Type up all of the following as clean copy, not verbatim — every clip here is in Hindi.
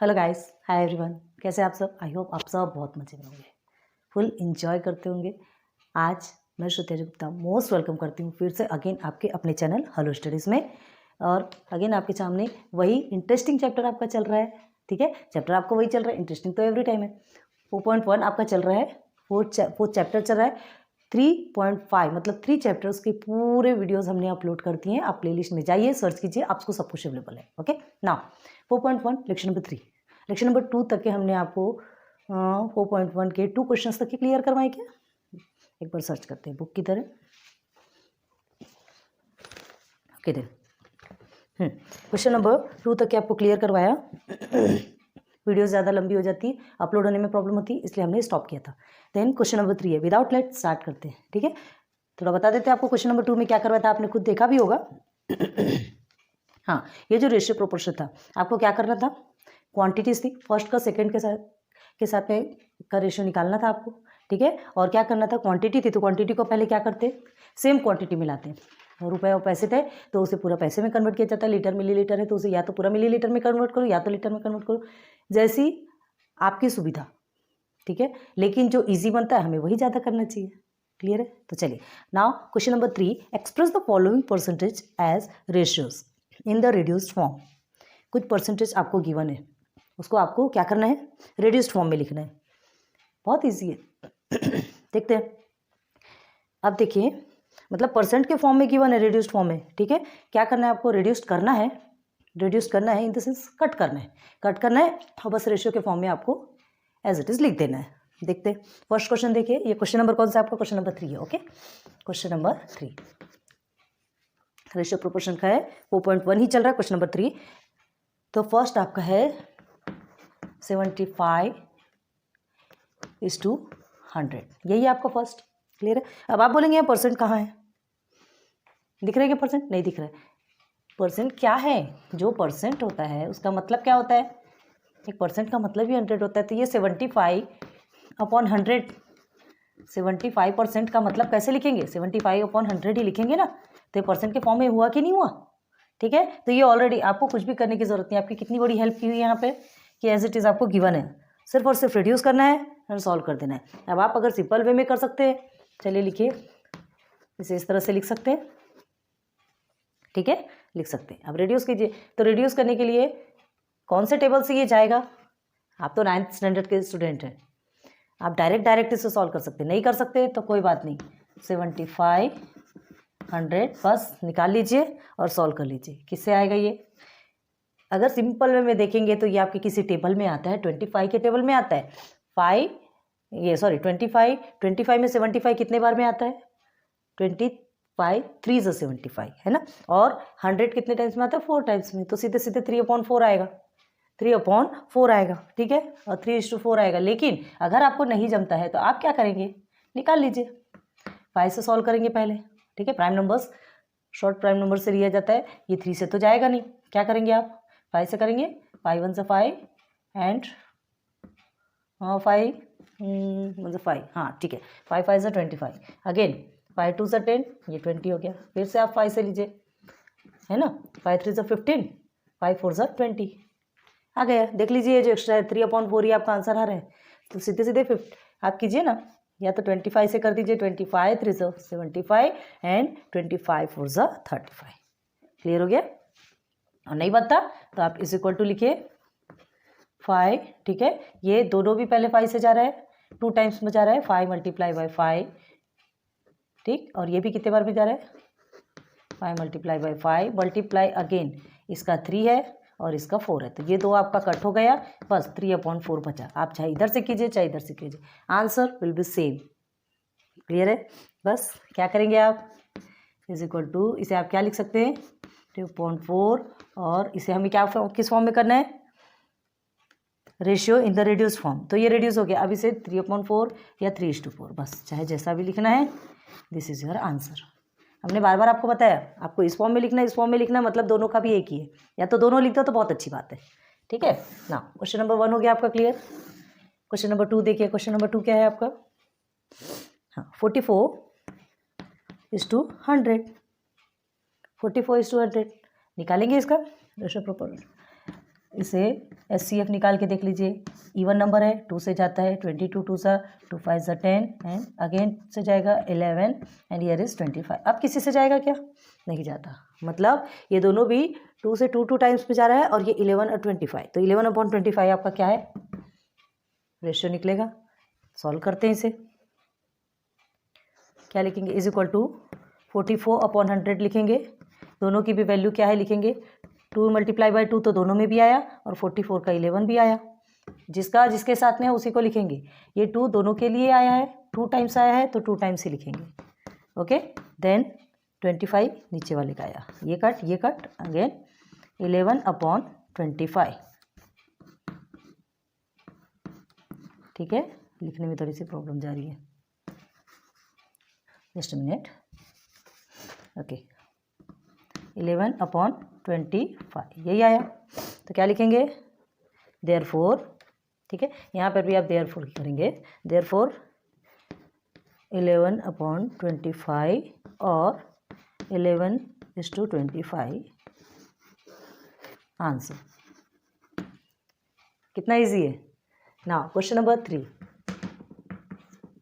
Hello guys, hi everyone. कैसे आप सब? आई होप आप सब बहुत मजे में होंगे, फुल इंजॉय करते होंगे। आज मैं श्रुति गुप्ता मोस्ट वेलकम करती हूँ फिर से अगेन आपके अपने चैनल हेलो स्टडीज़ में। और अगेन आपके सामने वही इंटरेस्टिंग चैप्टर आपका चल रहा है। ठीक है, चैप्टर आपको वही चल रहा है, इंटरेस्टिंग तो एवरी टाइम है। 4.1 आपका चल रहा है, फोर्थ चैप्टर चल रहा है। 3.5 मतलब 3 चैप्टर्स के पूरे वीडियोस हमने अपलोड कर दिए हैं। आप प्लेलिस्ट में जाइए, सर्च कीजिए, आपको सब कुछ अवेलेबल है। Okay now 4.1 lecture number 3, lecture number 2 तक के हमने आपको 4.1 के 2 क्वेश्चंस तक के क्लियर करवाए क्या? एक बार सर्च करते हैं बुक की तरह। किधर? क्वेश्चन नंबर 2 तक के आपको क्लियर करवाया। वीडियो ज़्यादा लंबी हो जाती, अपलोड होने में प्रॉब्लम होती, इसलिए हमने स्टॉप किया था। देन क्वेश्चन नंबर 3 है, विदाउट लेट स्टार्ट करते हैं। ठीक है, थोड़ा बता देते हैं आपको क्वेश्चन नंबर 2 में क्या करवाया था, आपने खुद देखा भी होगा। हाँ, ये जो रेशियो प्रोपोर्शन था, आपको क्या करना था? क्वांटिटीज थी, फर्स्ट का सेकंड के साथ में का रेशियो निकालना था आपको। ठीक है, और क्या करना था? क्वांटिटी थी तो क्वांटिटी को पहले क्या करते? सेम क्वांटिटी मिलाते हैं। रुपए और पैसे थे तो उसे पूरा पैसे में कन्वर्ट किया जाता है। लीटर मिलीलीटर है तो उसे या तो पूरा मिलीलीटर में कन्वर्ट करो या तो लीटर में कन्वर्ट करो, जैसी आपकी सुविधा। ठीक है, लेकिन जो इजी बनता है हमें वही ज़्यादा करना चाहिए। क्लियर है? तो चलिए now question number 3, express the following percentage as ratios in the reduced form. कुछ परसेंटेज आपको गिवन है, उसको आपको क्या करना है? रिड्यूस्ड फॉर्म में लिखना है। बहुत ईजी है। देखते हैं। अब देखिए, मतलब परसेंट के फॉर्म में गिवन है, रिड्यूस्ड फॉर्म में। ठीक है, क्या करना है आपको? रिड्यूस्ड करना है। रिड्यूस करना है इन द सेंस कट करना है, कट करना है और बस रेशियो के फॉर्म में आपको एज इट इज लिख देना है। देखते हैं फर्स्ट क्वेश्चन। देखिए, ये क्वेश्चन नंबर कौन सा आपका? क्वेश्चन नंबर 3 है। Okay, question number 3 ratio proportion का है, 4.1 ही चल रहा है। क्वेश्चन नंबर 3 तो फर्स्ट आपका है 75:100, यही है आपका फर्स्ट। क्लियर है? अब आप बोलेंगे परसेंट कहाँ है? दिख रहा है क्या परसेंट? नहीं दिख रहा है। परसेंट क्या है? जो परसेंट होता है उसका मतलब क्या होता है? एक परसेंट का मतलब ही 100 होता है। तो ये 75/100, 75% का मतलब कैसे लिखेंगे? 75/100 ही लिखेंगे ना। तो ये परसेंट के फॉर्म में हुआ कि नहीं हुआ? ठीक है, तो ये ऑलरेडी आपको कुछ भी करने की जरूरत नहीं। आपकी कितनी बड़ी हेल्प की हुई है यहाँ पे कि एज इट इज़ आपको गिवन है, सिर्फ और सिर्फ रिड्यूस करना है और सॉल्व कर देना है। अब आप अगर सिंपल वे में कर सकते हैं, चलिए लिखिए, इसे इस तरह से लिख सकते हैं। ठीक है, लिख सकते हैं। अब रिड्यूस कीजिए, तो रिड्यूस करने के लिए कौन से टेबल से ये जाएगा? आप तो 9th स्टैंडर्ड के स्टूडेंट हैं, आप डायरेक्ट इसे सॉल्व कर सकते हैं। नहीं कर सकते तो कोई बात नहीं, 75/100 बस निकाल लीजिए और सॉल्व कर लीजिए। किससे आएगा ये? अगर सिंपल वे में देखेंगे तो ये आपके किसी टेबल में आता है, 25 के टेबल में आता है। 25 में 75 कितने बार में आता है? 25 3 से 75 है ना। और 100 कितने टाइम्स में आता है? 4 टाइम्स में। तो सीधे सीधे 3/4 आएगा, 3/4 आएगा। ठीक है, और 3:4 आएगा। लेकिन अगर आपको नहीं जमता है तो आप क्या करेंगे? निकाल लीजिए, 5 से सॉल्व करेंगे पहले। ठीक है, prime numbers short prime number से लिया जाता है। ये 3 से तो जाएगा नहीं, क्या करेंगे आप? 5 से करेंगे। 5 1 से 5 एंड 5 मतलब 5, हाँ ठीक है। 5 5 से 25, अगेन 5 2 से 10, ये 20 हो गया। फिर से आप 5 से लीजिए, है ना। 5 3 से 15, 5 4 से 20 आ गया। देख लीजिए, ये जो एक्स्ट्रा है 3/4 ही आपका आंसर आ रहा है। तो सीधे सीधे आप कीजिए ना, या तो 25 से कर दीजिए। 25 3 से 75 एंड 25 4 से 35। क्लियर हो गया? और नहीं बनता तो आप इज इक्वल टू लिखिए 5। ठीक है, ये दोनों भी पहले 5 से जा रहा है, 2 टाइम्स में जा रहा है, 5 × 5। ठीक, और ये भी कितने बार में जा रहा है? 5 × 5 मल्टीप्लाई अगेन, इसका 3 है और इसका 4 है। तो ये दो आपका कट हो गया, बस 3/4 बचा। आप चाहे इधर से कीजिए चाहे इधर से कीजिए, answer will be same. Clear है? बस क्या करेंगे आप? इज इक्वल टू, इसे आप क्या लिख सकते हैं? 2/4, और इसे हमें क्या किस फॉर्म में करना है? Ratio in the reduce form. तो ये रिड्यूस हो गया, अब इसे 3/4 या 3:4, बस चाहे जैसा भी लिखना है। This is your answer. हमने बार बार आपको बताया, आपको इस फॉर्म में लिखना है, इस फॉर्म में लिखना है, मतलब दोनों का भी एक ही है। या तो दोनों लिख दो तो बहुत अच्छी बात है। ठीक है ना, क्वेश्चन नंबर 1 हो गया आपका क्लियर। क्वेश्चन नंबर 2 देखिए, क्वेश्चन नंबर 2 क्या है आपका? हाँ, 44:100, 44:100 निकालेंगे इसका रेशियो प्रोपोर्शन। इसे HCF निकाल के देख लीजिए, इवन नंबर है, 2 से जाता है 22, 2 सा 2 5 सा 10 एंड अगेन से जाएगा 11 एंड हियर इज 25। अब किसी से जाएगा क्या? नहीं जाता, मतलब ये दोनों भी 2 से 2 टाइम्स पे जा रहा है और ये 11 और 25, तो 11/25 आपका क्या है? रेशियो निकलेगा। सॉल्व करते हैं इसे, क्या लिखेंगे? इज इक्वल टू 44/100 लिखेंगे, दोनों की भी वैल्यू क्या है लिखेंगे, 2 × 2 तो दोनों में भी आया और 44 का 11 भी आया, जिसके साथ में है उसी को लिखेंगे। ये 2 दोनों के लिए आया है, 2 टाइम्स आया है तो 2 टाइम्स ही लिखेंगे। ओके, देन 25 नीचे वाले का आया, ये कट अगेन 11/25। ठीक है, लिखने में थोड़ी सी प्रॉब्लम जा रही है, जस्ट मिनट। ओके, 11/25 यही आया, तो क्या लिखेंगे? देयरफॉर, ठीक है, यहाँ पर भी आप देयरफॉर करेंगे, देयरफॉर 11/25 और 11:25 आंसर। कितना इजी है ना। क्वेश्चन नंबर 3,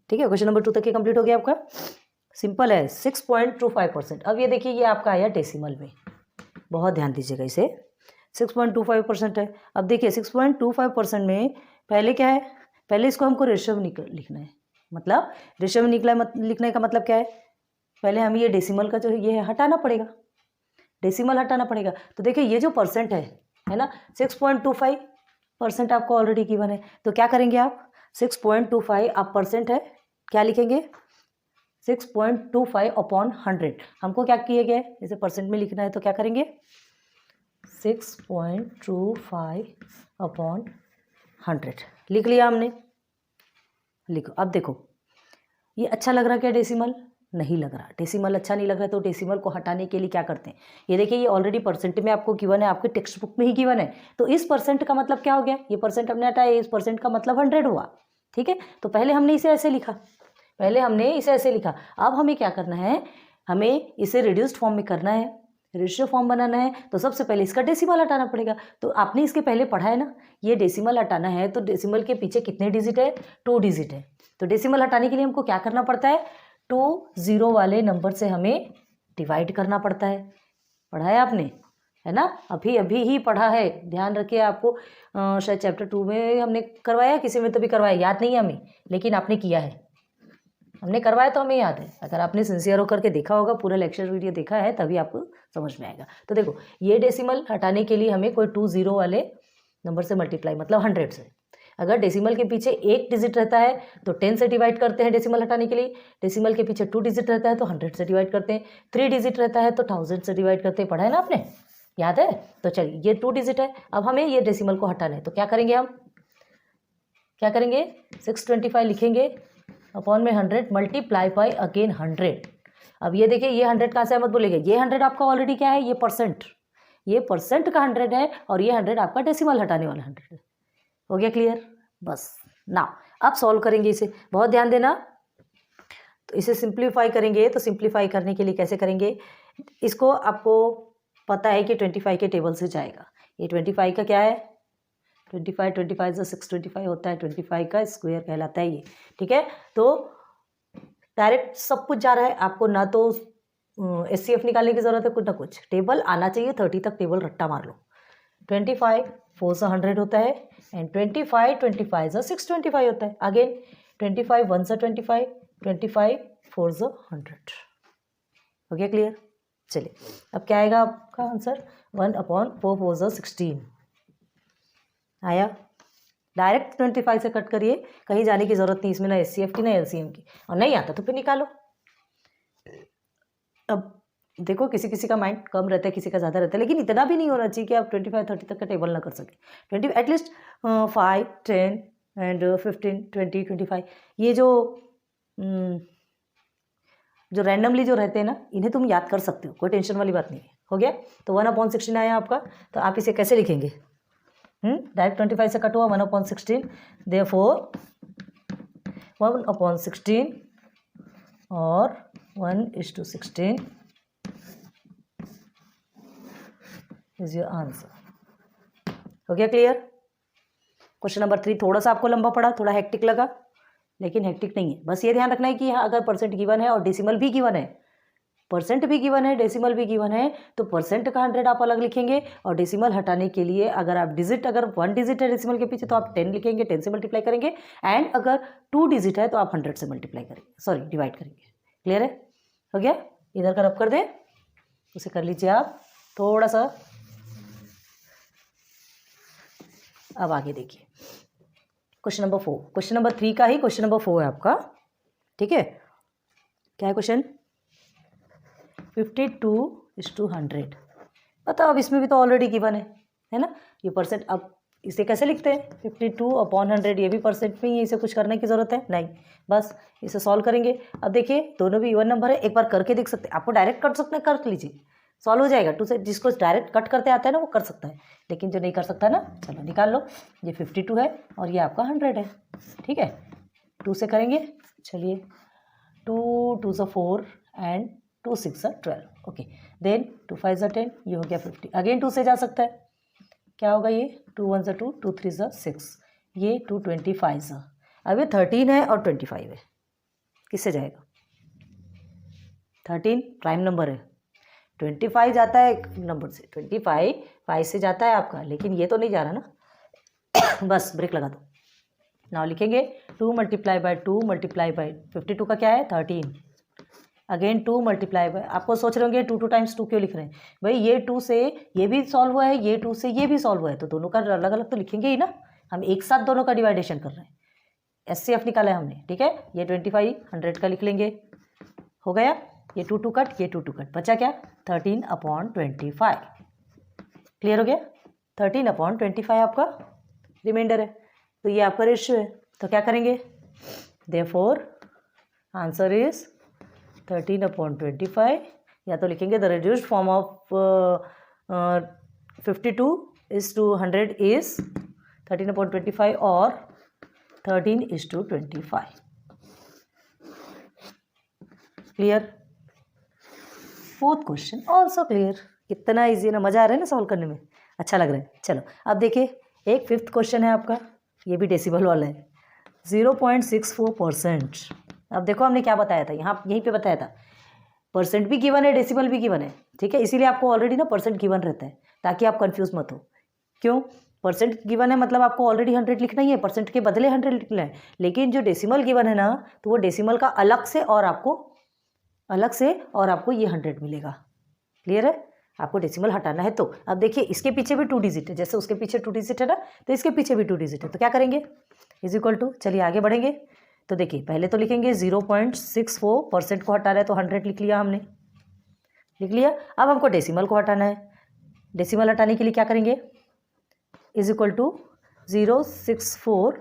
ठीक है, क्वेश्चन नंबर 2 तक ये कंप्लीट हो गया आपका, सिंपल है, 6.25%। अब ये देखिए, ये आपका आया डेसिमल में, बहुत ध्यान दीजिएगा इसे, 6.25% है। अब देखिए 6.25% में पहले क्या है, पहले इसको हमको रेशियो में लिखना है, मतलब रेशियो में लिखने का मतलब क्या है, पहले हम ये डेसिमल का जो है ये हटाना पड़ेगा, डेसिमल हटाना पड़ेगा। तो देखिए ये जो परसेंट है ना, 6.25% आपको ऑलरेडी गिवन है, तो क्या करेंगे आप, 6.25 आप परसेंट है, क्या लिखेंगे, 6.25/100। हमको क्या किया गया है, जैसे परसेंट में लिखना है तो क्या करेंगे, 6.25/100 लिख लिया हमने। लिखो, अब देखो ये अच्छा लग रहा क्या डेसिमल? नहीं लग रहा, डेसिमल अच्छा नहीं लग रहा, तो डेसिमल को हटाने के लिए क्या करते हैं, ये देखिए ये ऑलरेडी परसेंट में आपको गिवन है, आपके टेक्स्ट बुक में ही गिवन है, तो इस परसेंट का मतलब क्या हो गया, ये परसेंट हमने हटाया, इस परसेंट का मतलब 100 हुआ। ठीक है, तो पहले हमने इसे ऐसे लिखा, अब हमें क्या करना है, हमें इसे रिड्यूस्ड फॉर्म में करना है, रेशियो फॉर्म बनाना है, तो सबसे पहले इसका डेसिमल हटाना पड़ेगा। तो आपने इसके पहले पढ़ा है ना, ये डेसिमल हटाना है तो डेसिमल के पीछे कितने डिजिट है, 2 डिजिट है, तो डेसिमल हटाने के लिए हमको क्या करना पड़ता है, 2 0 वाले नंबर से हमें डिवाइड करना पड़ता है। पढ़ा है आपने, है ना, अभी ही पढ़ा है, ध्यान रखिए। आपको शायद चैप्टर 2 में हमने करवाया, किसी में तो भी करवाया, याद नहीं है हमें, लेकिन आपने किया है, हमने करवाया तो हमें याद है। अगर आपने सिंसियर होकर के देखा होगा, पूरा लेक्चर वीडियो देखा है, तभी आपको समझ में आएगा। तो देखो ये डेसिमल हटाने के लिए हमें कोई 2 0 वाले नंबर से मल्टीप्लाई, मतलब 100 से, अगर डेसिमल के पीछे 1 डिजिट रहता है तो 10 से डिवाइड करते हैं डेसिमल हटाने के लिए, डेसिमल के पीछे 2 डिजिट रहता है तो 100 से डिवाइड करते हैं, 3 डिजिट रहता है तो 1000 से डिवाइड करते हैं। पढ़ा है ना आपने, याद है? तो चलिए ये 2 डिजिट है, अब हमें ये डेसिमल को हटाना है, तो क्या करेंगे, हम क्या करेंगे, 625 लिखेंगे अपॉन में 100 मल्टीप्लाई बाई अगेन 100। अब ये देखिए ये 100 कहाँ से मत बोलेगा, ये 100 आपका ऑलरेडी क्या है, ये परसेंट का 100 है, और ये 100 आपका डेसिमल हटाने वाला 100 है। हो गया क्लियर? बस ना, अब सॉल्व करेंगे इसे, बहुत ध्यान देना। तो इसे सिंप्लीफाई करेंगे, तो सिंप्लीफाई करने के लिए कैसे करेंगे, इसको आपको पता है कि 25 के टेबल से जाएगा, ये 25 का क्या है, 25 जो 625 होता है, 25 का स्क्वायर कहलाता है ये। ठीक है, तो डायरेक्ट सब कुछ जा रहा है, आपको ना तो HCF निकालने की जरूरत है, कुछ ना कुछ टेबल आना चाहिए, 30 तक टेबल रट्टा मार लो। 25 4 से 100 होता है, एंड 25 से 625 होता है, अगेन 25 1 से 25 4 से 100। हो गया क्लियर? चलिए अब क्या आएगा आपका आंसर, 1/4 4 से 16 आया। डायरेक्ट 25 से कट करिए, कहीं जाने की जरूरत नहीं इसमें, ना HCF की ना LCM की, और नहीं आता तो फिर निकालो। अब देखो किसी किसी का माइंड कम रहता है, किसी का ज़्यादा रहता है, लेकिन इतना भी नहीं होना चाहिए कि आप 25 30 तक का टेबल ना कर सके। 20 एटलीस्ट 5 10 एंड 15 20 25 ये जो रैंडमली जो रहते हैं ना, इन्हें तुम याद कर सकते हो, कोई टेंशन वाली बात नहीं है। हो गया, तो 1/16 आया आपका, तो आप इसे कैसे लिखेंगे, डायरेक्ट 25 से कट हुआ, 1/16, देयरफॉर 1/16 और 1:16 इज योर आंसर। हो गया क्लियर? क्वेश्चन नंबर 3 थोड़ा सा आपको लंबा पड़ा, थोड़ा हेक्टिक लगा, लेकिन हेक्टिक नहीं है। बस ये ध्यान रखना है कि यहाँ अगर परसेंट गिवन है और डेसिमल भी गिवन है, परसेंट भी गिवन है, डेसिमल भी गिवन है, तो परसेंट का 100 आप अलग लिखेंगे और डेसिमल हटाने के लिए अगर आप डिजिट, अगर 1 डिजिट है डेसिमल के पीछे तो आप 10 लिखेंगे, 10 से मल्टीप्लाई करेंगे, एंड अगर 2 डिजिट है तो आप 100 से मल्टीप्लाई करेंगे, सॉरी डिवाइड करेंगे। क्लियर है? हो गया? इधर का रब कर दें, उसे कर लीजिए आप थोड़ा सा। अब आगे देखिए क्वेश्चन नंबर 4, क्वेश्चन नंबर 3 का ही क्वेश्चन नंबर 4 है आपका, ठीक है? क्या है क्वेश्चन? 52:100। पता, अब इसमें भी तो ऑलरेडी गिवन है ना? ये परसेंट, अब इसे कैसे लिखते हैं? 52/100, ये भी परसेंट में ही, इसे कुछ करने की ज़रूरत है नहीं, बस इसे सॉल्व करेंगे। अब देखिए दोनों भी इवन नंबर है, एक बार करके देख सकते हैं, आपको डायरेक्ट कर सकते हैं, कर लीजिए, सॉल्व हो जाएगा। 2 से जिसको डायरेक्ट कट करते आता है ना वो कर सकता है, लेकिन जो नहीं कर सकता ना, चलो निकाल लो। ये 52 है और ये आपका 100 है, ठीक है? 2 से करेंगे, चलिए 2 2 से 4 एंड 2 6 से 12, ओके। देन 2 5 से 10, ये हो गया 50। अगेन 2 से जा सकता है, क्या होगा ये? 2 1 से 2, 2 3 से 6, ये 2 25 से। अब ये 13 है और 25 है, किससे जाएगा? 13 प्राइम नंबर है, 25 जाता है एक नंबर से, 25 5 से जाता है आपका, लेकिन ये तो नहीं जा रहा ना बस ब्रेक लगा दो। नाउ लिखेंगे 2 मल्टीप्लाई बाय 2 मल्टीप्लाई बाय 52 का क्या है? 13। अगेन 2 मल्टीप्लाई बाय, आपको सोच रहे होंगे 2 2 टाइम्स 2 क्यों लिख रहे हैं भाई? ये 2 से ये भी सॉल्व हुआ है, ये 2 से ये भी सॉल्व हुआ है, तो दोनों का अलग अलग तो लिखेंगे ही ना। हम एक साथ दोनों का डिवाइडेशन कर रहे हैं, SCF निकाला है हमने, ठीक है? ये 25 100 का लिख लेंगे, हो गया। ये 2 2 कट, ये 2 2 कट, बचा क्या? 13/25। क्लियर हो गया? 13/25 आपका रिमाइंडर है, तो ये आपका रेशियो है। तो क्या करेंगे? देयरफॉर आंसर इज 13/25, या तो लिखेंगे the reduced form of 52:100 is 13/25 और 13:25। Clear? 4th question also clear. कितना ईजी ना, मज़ा आ रहा है ना सॉल्व करने में, अच्छा लग रहा है। चलो अब देखिए एक 5th क्वेश्चन है आपका, ये भी डेसिमल वाला है, 0.64%। अब देखो हमने क्या बताया था, यहाँ यहीं पे बताया था परसेंट भी गिवन है, डेसिमल भी गिवन है, ठीक है? इसीलिए आपको ऑलरेडी ना परसेंट गिवन रहता है, ताकि आप कंफ्यूज मत हो। क्यों? परसेंट गिवन है मतलब आपको ऑलरेडी 100 लिखना ही है, परसेंट के बदले 100 लिखना है। लेकिन जो डेसिमल गिवन है ना, तो वो डेसिमल का अलग से और आपको ये 100 मिलेगा। क्लियर है? आपको डेसिमल हटाना है तो। अब देखिए इसके पीछे भी 2 डिजिट है, जैसे उसके पीछे 2 डिजिट है ना, तो इसके पीछे भी 2 डिजिट है, तो क्या करेंगे? इज इक्वल टू, चलिए आगे बढ़ेंगे। तो देखिए पहले तो लिखेंगे 0.64% को हटा रहा है, तो 100 लिख लिया हमने, लिख लिया। अब हमको डेसिमल को हटाना है, डेसिमल हटाने के लिए क्या करेंगे? इज इक्वल टू 0.64,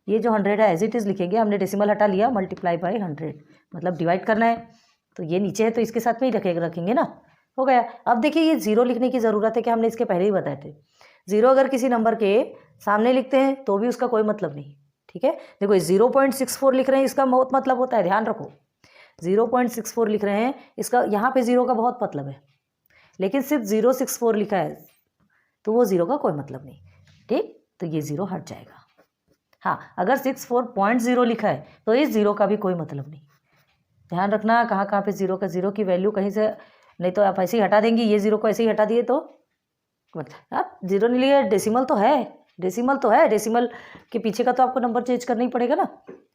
ये जो 100 है एज इट इज़ लिखेंगे, हमने डेसिमल हटा लिया, मल्टीप्लाई बाय 100, मतलब डिवाइड करना है, तो ये नीचे है तो इसके साथ में ही रखेंगे ना, हो गया। अब देखिए ये 0 लिखने की ज़रूरत है कि हमने इसके पहले ही बताए थे, 0 अगर किसी नंबर के सामने लिखते हैं तो भी उसका कोई मतलब नहीं, ठीक है? देखो 0.64 लिख रहे हैं, इसका बहुत मतलब होता है, ध्यान रखो। 0.64 लिख रहे हैं, इसका यहाँ पे 0 का बहुत मतलब है, लेकिन सिर्फ 0.64 लिखा है तो वो 0 का कोई मतलब नहीं, ठीक? तो ये 0 हट जाएगा। हाँ, अगर 64.0 लिखा है तो इस 0 का भी कोई मतलब नहीं। ध्यान रखना कहाँ कहाँ पे 0 की वैल्यू कहीं से, नहीं तो आप ऐसे ही हटा देंगे, ये 0 को ऐसे ही हटा दिए तो मतलब आप 0 नहीं लिए, डेसिमल तो है, डेसिमल के पीछे का तो आपको नंबर चेंज करना ही पड़ेगा ना,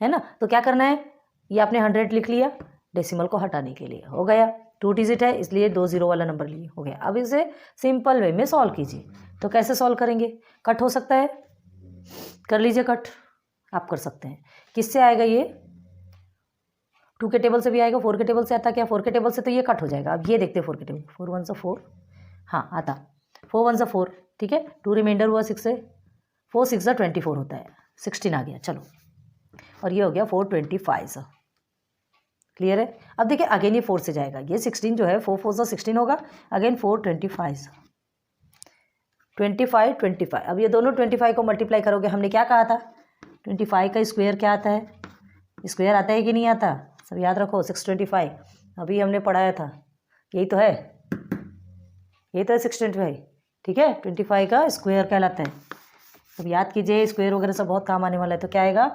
है ना? तो क्या करना है, ये आपने 100 लिख लिया डेसिमल को हटाने के लिए, हो गया। 2 डिजिट है इसलिए 2 0 वाला नंबर लिए, हो गया। अब इसे सिंपल वे में सॉल्व कीजिए। तो कैसे सॉल्व करेंगे? कट हो सकता है, कर लीजिए कट, आप कर सकते हैं। किससे आएगा ये? 2 के टेबल से भी आएगा, 4 के टेबल से आता क्या? 4 के टेबल से तो ये कट हो जाएगा। अब ये देखते हैं 4 के टेबल, 4 1 से 4, हाँ आता, 4 1 से 4, ठीक है। 2 रिमाइंडर हुआ 6 से, 4 6 से 24 होता है, 16 आ गया, चलो। और ये हो गया 425। क्लियर है? अब देखिए अगेन ये 4 से जाएगा, ये 16 जो है 4 4 से 16 होगा, अगेन 425, 25। अब ये दोनों 25 को मल्टीप्लाई करोगे, हमने क्या कहा था? 25 का स्क्वायर क्या आता है? स्क्वायर आता है कि नहीं आता? सब याद रखो, 625 अभी हमने पढ़ाया था, यही तो है, 625, ठीक है। 25 का स्क्वायर कहलाता है, अब याद कीजिए, स्क्वायर वगैरह सब बहुत काम आने वाला है। तो क्या आएगा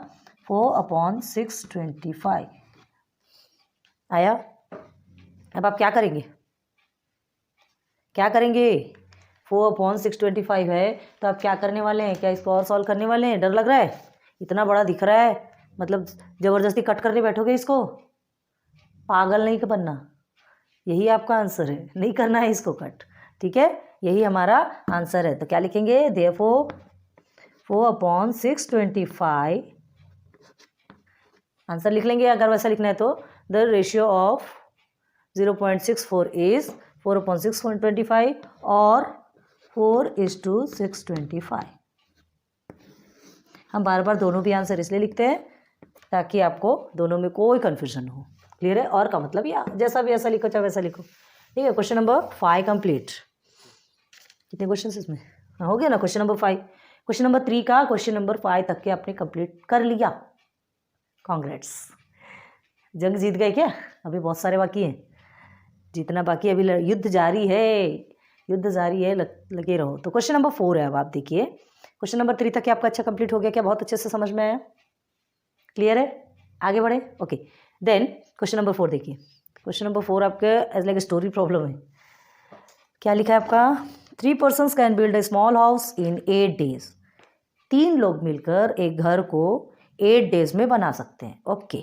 4/625 आया। अब आप क्या करेंगे, क्या करेंगे, 4/625 है तो आप क्या करने वाले हैं, क्या इसको और सॉल्व करने वाले हैं? डर लग रहा है, इतना बड़ा दिख रहा है, मतलब ज़बरदस्ती कट करने बैठोगे इसको? पागल नहीं बनना, यही आपका आंसर है, नहीं करना है इसको कट, ठीक है, यही हमारा आंसर है। तो क्या लिखेंगे, देयरफॉर 4/625 आंसर लिख लेंगे। अगर वैसा लिखना है तो द रेशियो ऑफ 0.64 इज 4/625 और 4:625। हम बार बार दोनों भी आंसर इसलिए लिखते हैं ताकि आपको दोनों में कोई कन्फ्यूजन हो। क्लियर है? और का मतलब या जैसा भी ऐसा लिखो चाहे वैसा लिखो, ठीक है। Question number 5 complete. कितने क्वेश्चन इसमें? हाँ, हो गया ना क्वेश्चन नंबर 5। क्वेश्चन नंबर 3 का क्वेश्चन नंबर 5 तक के आपने कंप्लीट कर लिया, कांग्रेट्स। जंग जीत गए क्या? अभी बहुत सारे बाकी हैं, जितना बाकी अभी युद्ध जारी है, युद्ध जारी है, लगे रहो। तो क्वेश्चन नंबर 4 है। अब आप देखिए क्वेश्चन नंबर 3 तक आपका अच्छा कंप्लीट हो गया क्या? बहुत अच्छे से समझ में आया? क्लियर है? आगे बढ़े, ओके। देन क्वेश्चन नंबर 4 देखिए। क्वेश्चन नंबर 4 आपके एज लाइक स्टोरी प्रॉब्लम है। क्या लिखा है आपका? 3 persons can build a small house in 8 days। 3 लोग मिलकर एक घर को 8 days में बना सकते हैं, okay.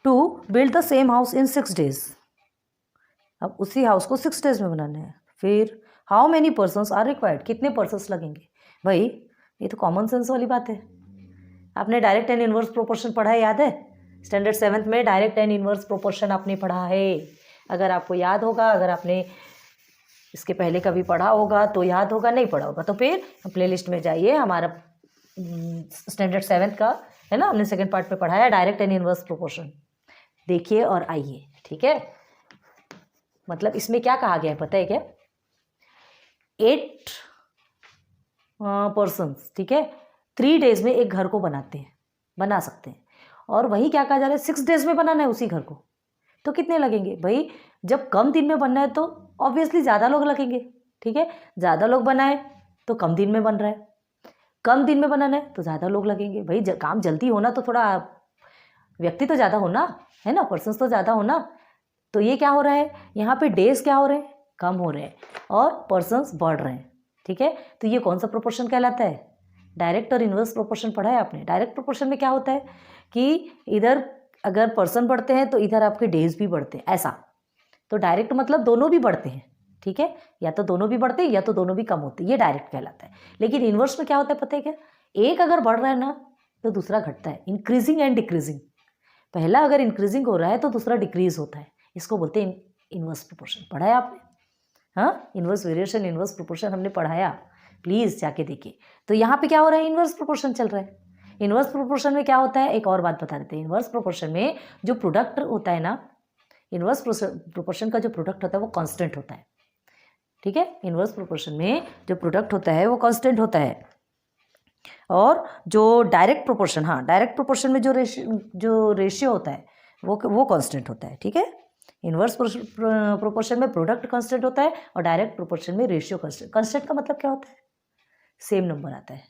To build the same house in 6 days। अब उसी हाउस को 6 days में बनाना है। फिर how many persons are required, कितने पर्सनस लगेंगे? भाई ये तो कॉमन सेंस वाली बात है। आपने डायरेक्ट एंड इनवर्स प्रोपोर्शन पढ़ा है, याद है? स्टैंडर्ड 7th में डायरेक्ट एंड इनवर्स प्रोपोर्शन आपने पढ़ा है। अगर आपको याद होगा, अगर आपने इसके पहले कभी पढ़ा होगा तो याद होगा, नहीं पढ़ा होगा तो फिर प्लेलिस्ट में जाइए, हमारा स्टैंडर्ड 7th का है ना, हमने सेकंड पार्ट में पढ़ाया डायरेक्ट एंड इनवर्स प्रोपोर्शन, देखिए और आइए, ठीक है। मतलब इसमें क्या कहा गया है पता है क्या? 8 पर्सन्स, ठीक है, 3 days में एक घर को बना सकते हैं। और वही क्या कहा जा रहा है, 6 days में बनाना है उसी घर को, तो कितने लगेंगे? भाई जब कम दिन में बनना है तो ऑब्वियसली ज़्यादा लोग लगेंगे, ठीक है। ज़्यादा लोग बनाए तो कम दिन में बन रहा है, कम दिन में बनाना है तो ज़्यादा लोग लगेंगे। भाई काम जल्दी होना तो थोड़ा व्यक्ति तो ज़्यादा होना है ना, पर्सन्स तो ज़्यादा होना। तो ये क्या हो रहा है यहाँ पे, डेज क्या हो रहे हैं, कम हो रहे हैं और पर्सन्स बढ़ रहे हैं, ठीक है। तो ये कौन सा प्रोपोर्शन कहलाता है? डायरेक्ट और इनवर्स प्रोपोर्शन पढ़ा है आपने। डायरेक्ट प्रोपोर्शन में क्या होता है कि इधर अगर पर्सन बढ़ते हैं तो इधर आपके डेज भी बढ़ते हैं, ऐसा। तो डायरेक्ट मतलब दोनों भी बढ़ते हैं, ठीक है, या तो दोनों भी बढ़ते हैं या तो दोनों भी कम होते हैं, ये डायरेक्ट कहलाता है। लेकिन इनवर्स में क्या होता है पता है क्या? एक अगर बढ़ रहा है ना तो दूसरा घटता है, इंक्रीजिंग एंड डिक्रीजिंग। पहला अगर इंक्रीजिंग हो रहा है तो दूसरा डिक्रीज होता है, इसको बोलते हैं इनवर्स प्रोपोर्शन। पढ़ा है आपने? हाँ, इनवर्स वेरिएशन, इनवर्स प्रोपोर्शन हमने पढ़ाया, प्लीज़ जाके देखिए। तो यहाँ पे क्या हो रहा है, इनवर्स प्रोपोर्शन चल रहा है। इनवर्स प्रोपोर्शन में क्या होता है, एक और बात बता देते हैं। इनवर्स प्रोपोर्शन में जो प्रोडक्ट होता है ना, इनवर्स प्रोपोर्शन का जो प्रोडक्ट होता है वो कांस्टेंट होता है, ठीक है। इनवर्स प्रोपोर्शन में जो प्रोडक्ट होता है वो कांस्टेंट होता है। और जो डायरेक्ट प्रोपोर्शन, हाँ, डायरेक्ट प्रोपोर्शन में जो रेशियो होता है वो कांस्टेंट होता है, ठीक है। इनवर्स प्रोपोर्शन में प्रोडक्ट कांस्टेंट होता है और डायरेक्ट प्रोपोर्शन में रेशियो कांस्टेंट। कांस्टेंट का मतलब क्या होता है? सेम नंबर आता है,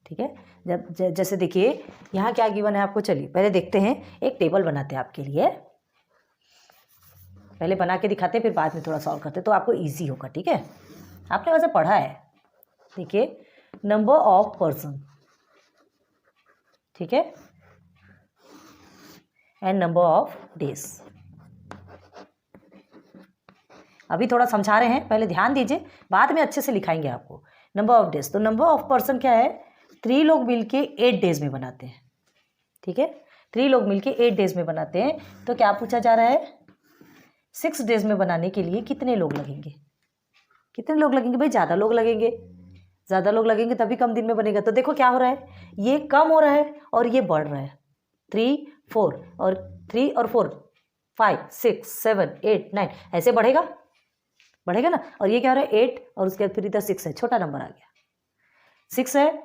ठीक है। जब जैसे देखिए यहाँ क्या गिवन है आपको, चलिए पहले देखते हैं, एक टेबल बनाते हैं आपके लिए, पहले बना के दिखाते हैं फिर बाद में थोड़ा सॉल्व करते हैं तो आपको इजी होगा, ठीक है। आपने वैसे पढ़ा है, देखिए नंबर ऑफ पर्सन, ठीक है, एंड नंबर ऑफ डेज। अभी थोड़ा समझा रहे हैं, पहले ध्यान दीजिए, बाद में अच्छे से लिखाएंगे आपको। नंबर ऑफ डेज, तो नंबर ऑफ पर्सन क्या है, 3 लोग मिलके 8 days में बनाते हैं, ठीक है। 3 लोग मिलके 8 days में बनाते हैं। तो क्या पूछा जा रहा है, 6 days में बनाने के लिए कितने लोग लगेंगे? कितने लोग लगेंगे? भाई ज़्यादा लोग लगेंगे, ज़्यादा लोग लगेंगे तभी कम दिन में बनेगा। तो देखो क्या हो रहा है, ये कम हो रहा है और ये बढ़ रहा है, 3 4 और 3 और 4 5 6 7 8 9 ऐसे बढ़ेगा ना। और ये क्या हो रहा है, 8 और उसके बाद फिर इधर 6 है, छोटा नंबर आ गया, 6 है,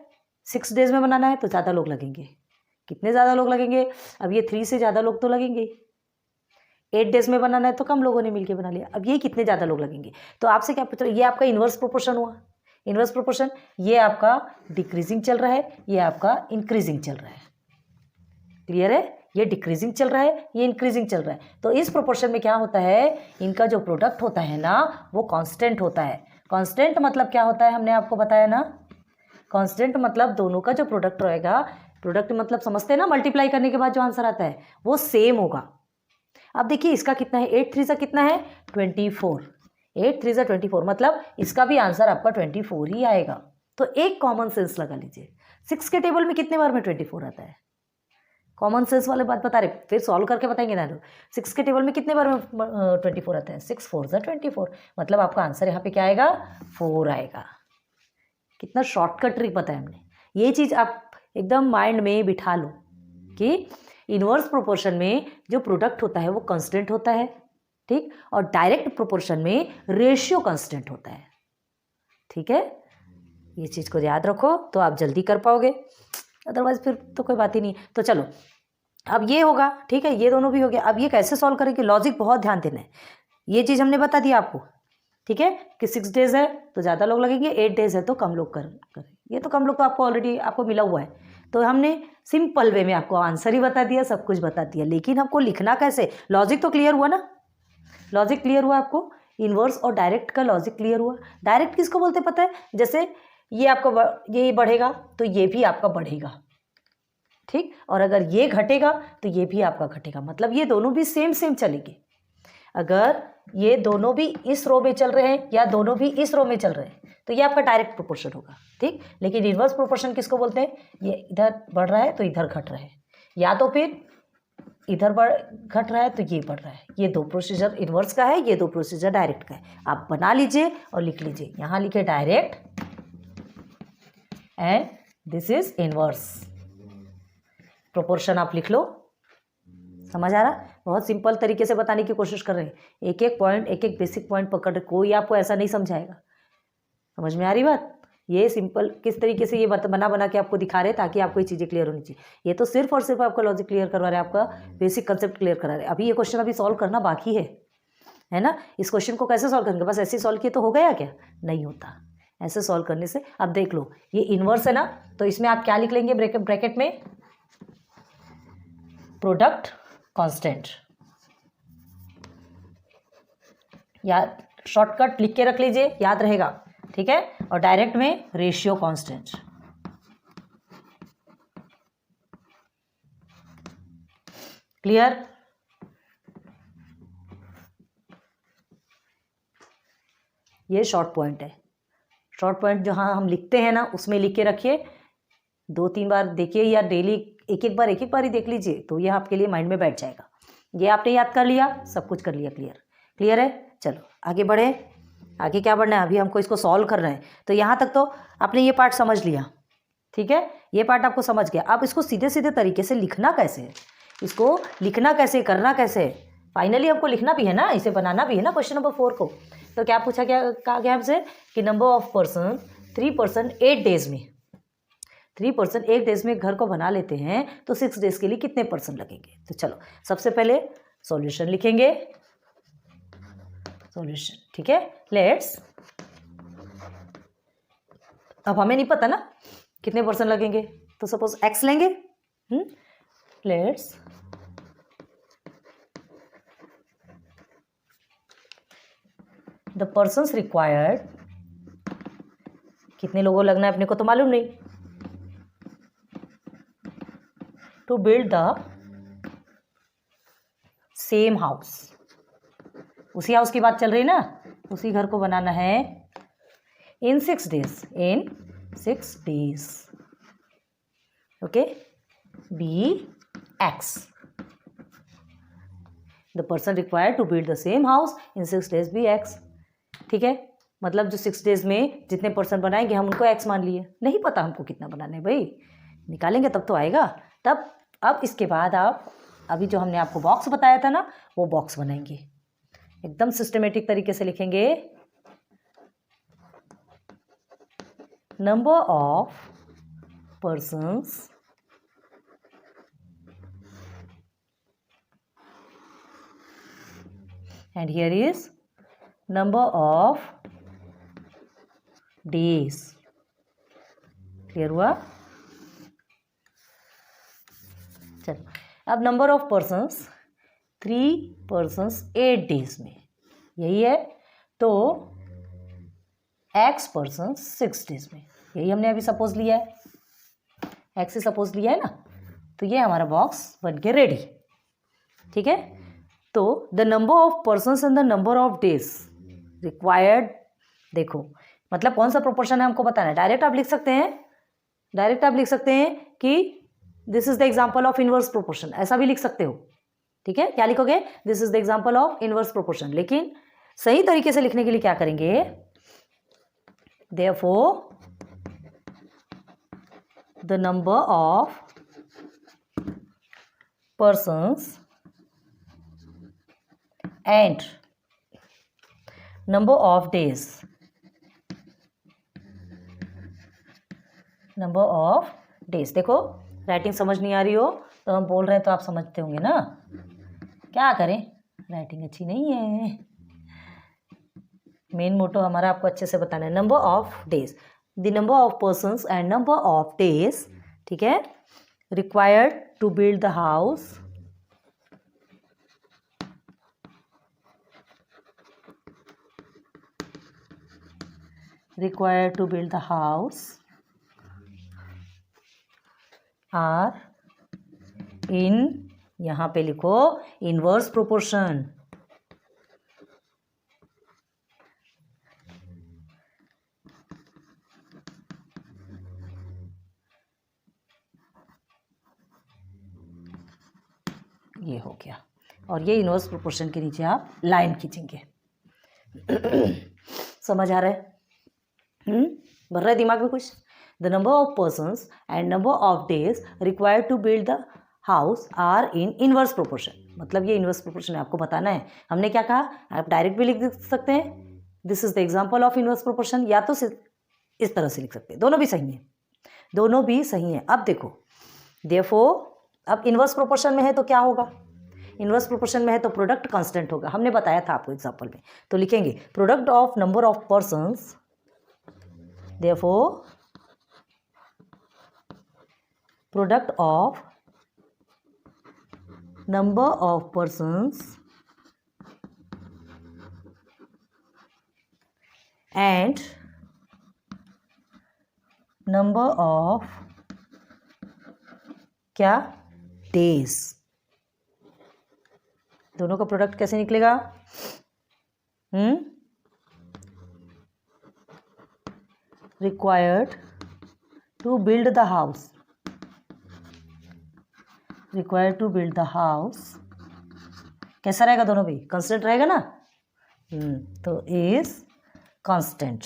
6 days में बनाना है तो ज़्यादा लोग लगेंगे। कितने ज़्यादा लोग लगेंगे? अब ये 3 से ज़्यादा लोग तो लगेंगे। 8 days में बनाना है तो कम लोगों ने मिलकर बना लिया। अब ये कितने ज़्यादा लोग लगेंगे? तो आपसे क्या पूछ रहा है, ये आपका इन्वर्स प्रोपोर्शन हुआ। इनवर्स प्रोपोर्शन, ये आपका डिक्रीजिंग चल रहा है, ये आपका इंक्रीजिंग चल रहा है। क्लियर है? ये डिक्रीजिंग चल रहा है, ये इंक्रीजिंग चल रहा है। तो इस प्रोपोर्शन में क्या होता है, इनका जो प्रोडक्ट होता है ना वो कांस्टेंट होता है। कांस्टेंट मतलब क्या होता है, हमने आपको बताया ना, कांस्टेंट मतलब दोनों का जो प्रोडक्ट रहेगा, प्रोडक्ट मतलब समझते हैं ना, मल्टीप्लाई करने के बाद जो आंसर आता है वो सेम होगा। अब देखिए इसका कितना है, 8 3 कितना है 24, 8 3 24, मतलब इसका भी आंसर आपका 24 ही आएगा। तो एक कॉमन सेंस लगा लीजिए, 6 के टेबल में कितने बार में 24 आता है, कॉमन सेंस वाले बात बता रहे, फिर सॉल्व करके बताएंगे ना। 6 के टेबल में कितने बार में 24 आता है, 6 4 24, मतलब आपका आंसर यहाँ पे क्या आएगा, 4 आएगा। कितना शॉर्टकट ट्रिक बताया हमने। ये चीज़ आप एकदम माइंड में बिठा लो कि इनवर्स प्रोपोर्शन में जो प्रोडक्ट होता है वो कांस्टेंट होता है, ठीक, और डायरेक्ट प्रोपोर्शन में रेशियो कांस्टेंट होता है। ठीक है, ये चीज़ को याद रखो तो आप जल्दी कर पाओगे, अदरवाइज फिर तो कोई बात ही नहीं। तो चलो अब ये होगा, ठीक है, ये दोनों भी हो गया। अब ये कैसे सॉल्व करेंगे, लॉजिक बहुत ध्यान देना है। ये चीज़ हमने बता दिया आपको, ठीक है, कि 6 डेज है तो ज़्यादा लोग लगेंगे, 8 डेज है तो कम लोग करें। ये तो कम लोग तो आपको ऑलरेडी आपको मिला हुआ है, तो हमने सिंपल वे में आपको आंसर ही बता दिया, सब कुछ बता दिया, लेकिन हमको लिखना कैसे, लॉजिक तो क्लियर हुआ ना, लॉजिक क्लियर हुआ आपको, इनवर्स और डायरेक्ट का लॉजिक क्लियर हुआ। डायरेक्ट किसको बोलते पता है, जैसे ये आपका ये बढ़ेगा तो ये भी आपका बढ़ेगा, ठीक, और अगर ये घटेगा तो ये भी आपका घटेगा, मतलब ये दोनों भी सेम सेम चलेंगे। अगर ये दोनों भी इस रो में चल रहे हैं या दोनों भी इस रो में चल रहे हैं तो ये आपका डायरेक्ट प्रोपोर्शन होगा, ठीक। लेकिन इनवर्स प्रोपोर्शन किसको बोलते हैं, ये इधर बढ़ रहा है तो इधर घट रहा है, या तो फिर इधर घट रहा है तो ये बढ़ रहा है। ये दो प्रोसीजर इनवर्स का है, ये दो प्रोसीजर डायरेक्ट का है। आप बना लीजिए और लिख लीजिए, यहाँ लिखे direct and this is inverse proportion, आप लिख लो। समझ आ रहा, बहुत सिंपल तरीके से बताने की कोशिश कर रहे हैं, एक एक पॉइंट, एक एक बेसिक पॉइंट पकड़, कोई आपको ऐसा नहीं समझाएगा। समझ में आ रही बात, ये सिंपल किस तरीके से ये बना के आपको दिखा रहे हैं ताकि आपको ये चीज़ें क्लियर होनी चाहिए। ये तो सिर्फ और सिर्फ आपका लॉजिक क्लियर करवा रहे हैं, आपका बेसिक कंसेप्ट क्लियर करा रहे हैं। अभी ये क्वेश्चन अभी सॉल्व करना बाकी है ना। इस क्वेश्चन को कैसे सॉल्व करेंगे, बस ऐसे सॉल्व किए तो हो गया क्या, नहीं होता। ऐसे सॉल्व करने से, अब देख लो ये इनवर्स है ना, तो इसमें आप क्या लिख लेंगे, ब्रैकेट में प्रोडक्ट कांस्टेंट, या शॉर्टकट लिख के रख लीजिए, याद रहेगा, ठीक है। और डायरेक्ट में रेशियो कांस्टेंट। क्लियर, ये शॉर्ट पॉइंट है। शॉर्ट पॉइंट जहां हम लिखते हैं ना उसमें लिख के रखिए, 2-3 बार देखिए या डेली एक एक बार ही देख लीजिए, तो ये आपके लिए माइंड में बैठ जाएगा। ये आपने याद कर लिया, सब कुछ कर लिया, क्लियर है। चलो आगे बढ़े, आगे क्या बढ़ना है, अभी हमको इसको सॉल्व करना है। तो यहाँ तक तो आपने ये पार्ट समझ लिया, ठीक है, ये पार्ट आपको समझ गया। अब इसको सीधे सीधे तरीके से लिखना कैसे है, इसको लिखना कैसे, करना कैसे है, फाइनली हमको लिखना भी है ना, इसे बनाना भी है ना क्वेश्चन नंबर 4 को। तो क्या पूछा, क्या कहा गया हमसे कि number of person 3 person 8 days में, 3 पर्सन 8 डेज में घर को बना लेते हैं, तो 6 डेज के लिए कितने पर्सन लगेंगे। तो चलो सबसे पहले सॉल्यूशन लिखेंगे, सॉल्यूशन, ठीक है। लेट्स, अब हमें नहीं पता ना कितने पर्सन लगेंगे, तो सपोज x लेंगे, लेट्स द पर्सन्स रिक्वायर्ड, कितने लोगों लगना है अपने को तो मालूम नहीं, to build the same house, उसी हाउस की बात चल रही ना, उसी घर को बनाना है in 6 days, okay. Be x, the person required to build the same house in 6 days be x, ठीक है। मतलब जो 6 डेज में जितने पर्सन बनाएंगे हम उनको एक्स मान लिए, नहीं पता हमको कितना बनाना है भाई, निकालेंगे तब तो आएगा। तब अब इसके बाद आप अभी जो हमने आपको बॉक्स बताया था ना, वो बॉक्स बनाएंगे, एकदम सिस्टमेटिक तरीके से लिखेंगे, number of persons and here is number of days. Clear हुआ? चलो, अब number of persons 3 persons 8 days में, यही है। तो x पर्सन्स 6 डेज में, यही हमने अभी सपोज लिया है, x से सपोज लिया है ना। तो ये हमारा बॉक्स बन के रेडी। ठीक है, तो the number of persons and the number of days required, देखो मतलब कौन सा प्रोपोर्शन है हमको बताना है। डायरेक्ट आप लिख सकते हैं कि this is the example of inverse proportion, ऐसा भी लिख सकते हो। ठीक है, क्या लिखोगे? This is the example of inverse proportion. लेकिन सही तरीके से लिखने के लिए क्या करेंगे? Therefore the number of persons and number of days, देखो राइटिंग समझ नहीं आ रही हो तो हम बोल रहे हैं तो आप समझते होंगे ना, क्या करें, राइटिंग अच्छी नहीं है। मेन मोटो हमारा आपको अच्छे से बताना है। Number of days, the number of persons and number of days, ठीक है, required to build the house, are in, यहाँ पे लिखो इनवर्स प्रोपोर्शन। ये हो गया, और ये इनवर्स प्रोपोर्शन के नीचे आप लाइन खींचेंगे। समझ आ रहा है? भर रहा है दिमाग में कुछ? The number of persons and number of days required to build the house are in inverse proportion, मतलब ये इनवर्स प्रोपोर्शन आपको बताना है। हमने क्या कहा? आप डायरेक्ट भी लिख सकते हैं, this is the example of inverse proportion, या तो इस तरह से लिख सकते हैं। दोनों भी सही है। अब देखो, देयरफॉर अब इनवर्स प्रोपोर्शन में है तो क्या होगा? इनवर्स प्रोपोर्शन में है तो प्रोडक्ट कांस्टेंट होगा, हमने बताया था आपको एग्जांपल में। तो लिखेंगे product of number of persons, therefore product of number of persons and number of क्या? डेज। दोनों का प्रोडक्ट कैसे निकलेगा? Required to build the house, कैसा रहेगा? दोनों भी कांस्टेंट रहेगा ना। तो इज कांस्टेंट।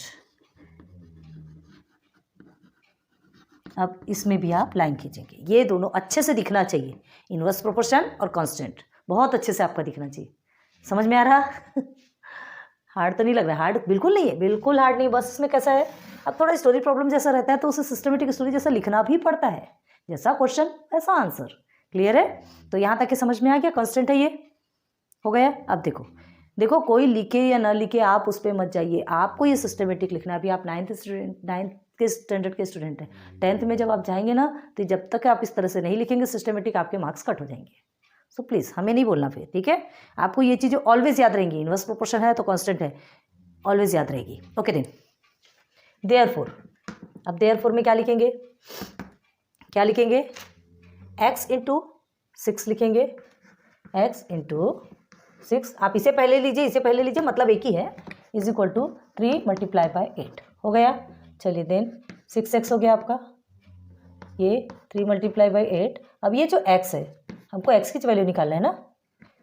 अब इसमें भी आप लाइन खींचेंगे, ये दोनों अच्छे से दिखना चाहिए, इनवर्स प्रोपोर्शन और कांस्टेंट, बहुत अच्छे से आपका दिखना चाहिए। समझ में आ रहा? हार्ड तो नहीं लग रहा? हार्ड बिल्कुल नहीं है, बिल्कुल हार्ड नहीं। बस इसमें कैसा है, अब थोड़ा स्टोरी प्रॉब्लम जैसा रहता है तो उसे सिस्टमेटिक स्टोरी जैसा लिखना भी पड़ता है, जैसा क्वेश्चन वैसा आंसर। क्लियर है? तो यहाँ तक के समझ में आ गया? कांस्टेंट है, ये हो गया। अब देखो कोई लिखे या ना लिखे आप उस पर मत जाइए, आपको ये सिस्टमेटिक लिखना है। अभी आप 9th के स्टैंडर्ड के स्टूडेंट हैं, 10th में जब आप जाएंगे ना, तो जब तक आप इस तरह से नहीं लिखेंगे सिस्टमेटिक, आपके मार्क्स कट हो जाएंगे। सो प्लीज़ हमें नहीं बोलना फिर, ठीक है? आपको ये चीज़ें ऑलवेज याद रहेंगी। इनवर्स प्रोपोर्शन है तो कांस्टेंट है, ऑलवेज याद रहेगी। ओके देन, देयरफॉर, अब देयरफॉर में क्या लिखेंगे? x इंटू 6 लिखेंगे, x इंटू 6। आप इसे पहले लीजिए, मतलब एक ही है, is equal to 3 multiply by 8 हो गया। चलिए देन 6x हो गया आपका, ये 3 मल्टीप्लाई बाई 8। अब ये जो x है, हमको x की वैल्यू निकालना है ना,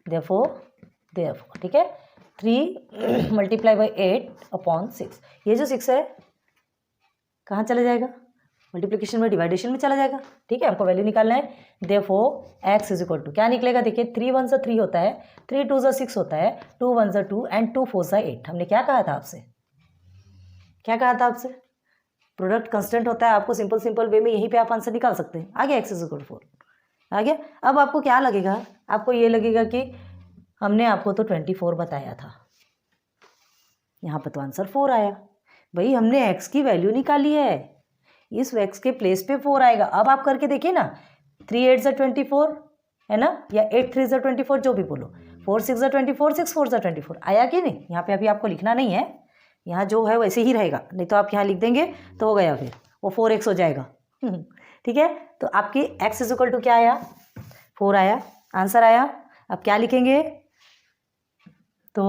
देयरफॉर ठीक है, 3 मल्टीप्लाई बाई 8 अपॉन 6। ये जो 6 है कहाँ चला जाएगा? मल्टीप्लिकेशन में, डिवाइडेशन में चला जाएगा। ठीक है, हमको वैल्यू निकालना है। Therefore x is equal to क्या निकलेगा? देखिए 3 1 सा 3 होता है, 3 2 सा 6 होता है, 2 1 सा 2 एंड 2 4 सा 8। हमने क्या कहा था आपसे? प्रोडक्ट कांस्टेंट होता है। आपको सिंपल वे में यहीं पे आप आंसर निकाल सकते हैं। आ गया x इज इक्वल टू 4, आ गया। अब आपको क्या लगेगा? आपको ये लगेगा कि हमने आपको तो 24 बताया था, यहाँ पर तो आंसर 4 आया। भाई हमने x की वैल्यू निकाली है, इस x के प्लेस पे 4 आएगा। अब आप करके देखिए ना, 3 8 24 है ना, या 8 3 24, जो भी बोलो, 4 6 24, 6 4 24, आया कि नहीं? यहाँ पे अभी आपको लिखना नहीं है, यहाँ जो है वैसे ही रहेगा, नहीं तो आप यहाँ लिख देंगे तो हो गया, फिर वो 4x हो जाएगा। ठीक है, तो आपकी x इक्वल टू क्या आया? 4 आया, आंसर आया। अब क्या लिखेंगे? तो